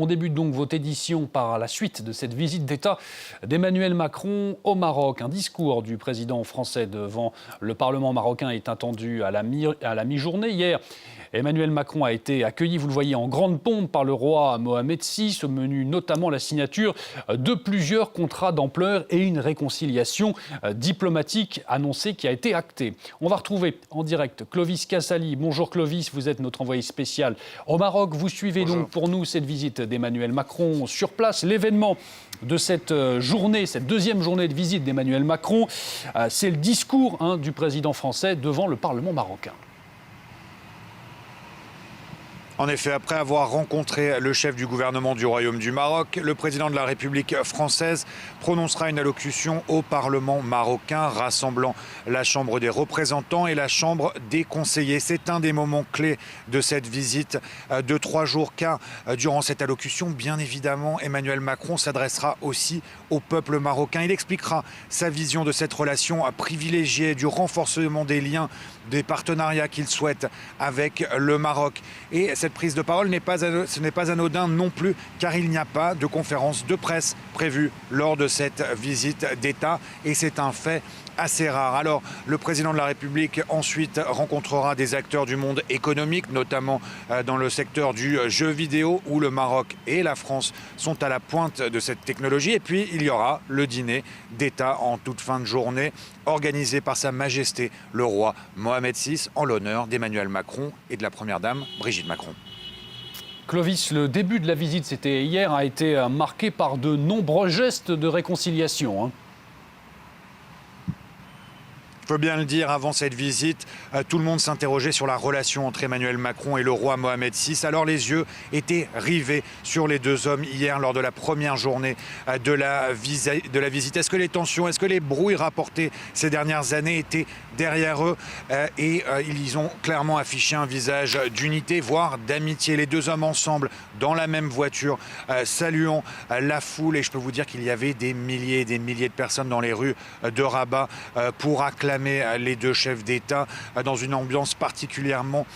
On débute donc votre édition par la suite de cette visite d'État d'Emmanuel Macron au Maroc. Un discours du président français devant le Parlement marocain est attendu à la mi-journée. Hier, Emmanuel Macron a été accueilli, vous le voyez, en grande pompe par le roi Mohamed VI. Au menu notamment la signature de plusieurs contrats d'ampleur et une réconciliation diplomatique annoncée qui a été actée. On va retrouver en direct Clovis Casali. Bonjour Clovis, vous êtes notre envoyé spécial au Maroc. Vous suivez donc pour nous cette visite d'Emmanuel Macron sur place. L'événement de cette journée, cette deuxième journée de visite d'Emmanuel Macron, c'est le discours du président français devant le Parlement marocain. En effet, après avoir rencontré le chef du gouvernement du Royaume du Maroc, le président de la République française prononcera une allocution au Parlement marocain, rassemblant la Chambre des représentants et la Chambre des conseillers. C'est un des moments clés de cette visite de 3 jours, car durant cette allocution, bien évidemment, Emmanuel Macron s'adressera aussi au peuple marocain. Il expliquera sa vision de cette relation privilégiée, du renforcement des liens, des partenariats qu'il souhaite avec le Maroc. Et cette prise de parole ce n'est pas anodin non plus, car il n'y a pas de conférence de presse prévue lors de cette visite d'État, et c'est un fait assez rare. Alors, le président de la République ensuite rencontrera des acteurs du monde économique, notamment dans le secteur du jeu vidéo, où le Maroc et la France sont à la pointe de cette technologie. Et puis, il y aura le dîner d'État en toute fin de journée, organisé par Sa Majesté le roi Mohamed VI, en l'honneur d'Emmanuel Macron et de la Première Dame Brigitte Macron. Clovis, le début de la visite, c'était hier, a été marqué par de nombreux gestes de réconciliation. Il faut bien le dire, avant cette visite, tout le monde s'interrogeait sur la relation entre Emmanuel Macron et le roi Mohamed VI. Alors les yeux étaient rivés sur les deux hommes hier lors de la première journée de la visite. Est-ce que les tensions, est-ce que les brouilles rapportés ces dernières années étaient derrière eux ils ont clairement affiché un visage d'unité, voire d'amitié. Les deux hommes ensemble, dans la même voiture, saluant la foule. Et je peux vous dire qu'il y avait des milliers et des milliers de personnes dans les rues de Rabat pour acclamer les deux chefs d'État dans une ambiance particulièrement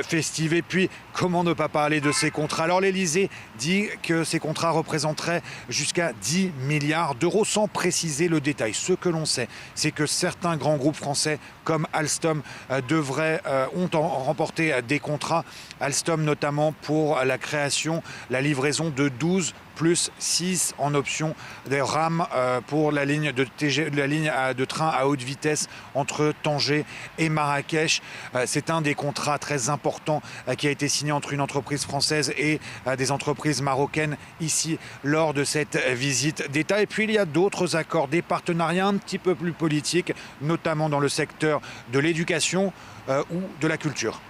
festive. Et puis, comment ne pas parler de ces contrats? Alors l'Élysée dit que ces contrats représenteraient jusqu'à 10 milliards d'euros, sans préciser le détail. Ce que l'on sait, c'est que certains grands groupes français comme Alstom ont remporté des contrats. Alstom notamment pour la création, la livraison de 12 plus 6 en option des rames pour la ligne de train à haute vitesse entre Tanger et Marrakech. C'est un des contrats très importants qui a été signé entre une entreprise française et des entreprises marocaines ici lors de cette visite d'État. Et puis il y a d'autres accords, des partenariats un petit peu plus politiques, notamment dans le secteur de l'éducation ou de la culture.